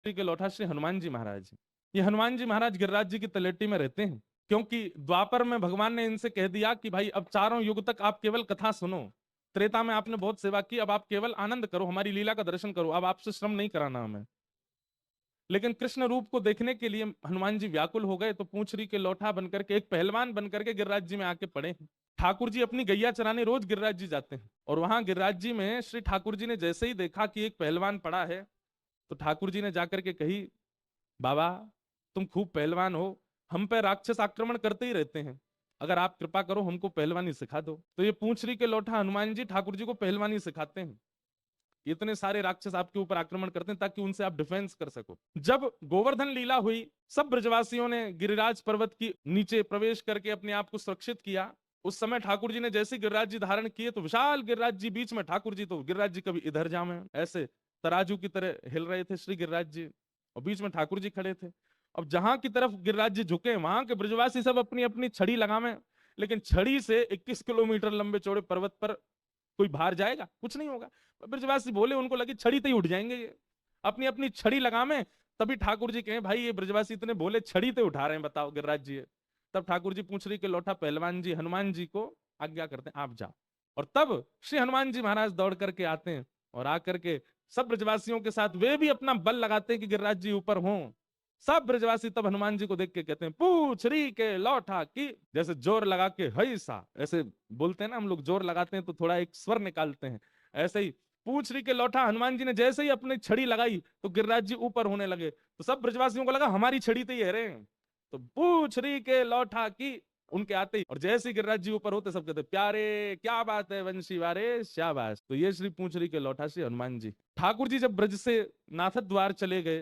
के लौटा श्री हनुमान जी महाराज। ये हनुमान जी महाराज गिरिराज जी की तलेटी में रहते हैं, क्योंकि द्वापर में भगवान ने इनसे कह दिया कि भाई अब चारों युग तक आप केवल कथा सुनो, त्रेता में आपने बहुत सेवा की, अब आप केवल आनंद करो, हमारी लीला का दर्शन करो, अब आपसे श्रम नहीं कराना हमें। लेकिन कृष्ण रूप को देखने के लिए हनुमान जी व्याकुल हो गए, तो पूंछरी के लौठा बनकर के, एक पहलवान बनकर के गिरिराज जी में आके पड़े। ठाकुर जी अपनी गैया चराने रोज गिरिराज जी जाते हैं, और वहां गिरिराज जी में श्री ठाकुर जी ने जैसे ही देखा कि एक पहलवान पड़ा है, तो ठाकुर जी ने जाकर के कही, बाबा तुम खूब पहलवान हो, हम पे राक्षस आक्रमण करते ही रहते हैं, अगर आप कृपा करो हमको पहलवानी सिखा दो। तो ये पूंछरी के लौठा हनुमान जी ठाकुर जी को पहलवानी सिखाते हैं। इतने सारे राक्षस आपके ऊपर आक्रमण करते हैं ताकि उनसे आप डिफेंस कर सको। जब गोवर्धन लीला हुई, सब ब्रजवासियों ने गिरिराज पर्वत की नीचे प्रवेश करके अपने आप को सुरक्षित किया। उस समय ठाकुर जी ने जैसे गिरिराज जी धारण किए, तो विशाल गिरिराज जी बीच में, ठाकुर जी तो गिरिराज जी कभी इधर जामे, ऐसे तराजू की तरह हिल रहे थे श्री गिरिराज जी, और बीच में ठाकुर जी खड़े थे। अब जहां की तरफ गिरिराज जी झुके, वहां के ब्रजवासी सब अपनी अपनी छड़ी लगावे, लेकिन छड़ी से 21 किलोमीटर लंबे चौड़े पर्वत पर कोई बाहर जाएगा? कुछ नहीं होगा। ब्रजवासी बोले, उनको लगी छड़ी तो ही उठ जाएंगे ये, अपनी अपनी छड़ी लगावे। तभी ठाकुर जी कहे, भाई ये ब्रजवासी इतने बोले, छड़ी तो उठा रहे हैं, बताओ गिरिराज जी। तब ठाकुर जी पूछ रही के लौटा पहलवान जी हनुमान जी को आज्ञा करते हैं, आप जाओ। और तब श्री हनुमान जी महाराज दौड़ करके आते हैं, और आकर के सब ब्रजवासियों के साथ वे भी अपना बल लगाते हैं कि गिरिराज जी ऊपर हों। सब ब्रजवासी तब हनुमान जी को देख के कहते हैं, पूछ री के लौटा की, जैसे जोर लगा के हई सा, ऐसे बोलते हैं ना हम लोग, जोर लगाते हैं तो थोड़ा एक स्वर निकालते हैं, ऐसे ही पूछ री के लौटा हनुमान जी ने जैसे ही अपनी छड़ी लगाई, तो गिरिराज जी ऊपर होने लगे। तो सब ब्रजवासियों को लगा हमारी छड़ी तो ही है रे, तो पूछ री के लौटा की उनके आते ही, और जैसे ही गिरिराज जी ऊपर होते सब कहते, प्यारे क्या बात है वंशी वारे, शाबाश। तो ये श्री पूछ री के लौटा श्री हनुमान जी। ठाकुर जी जब ब्रज से नाथद्वार चले गए,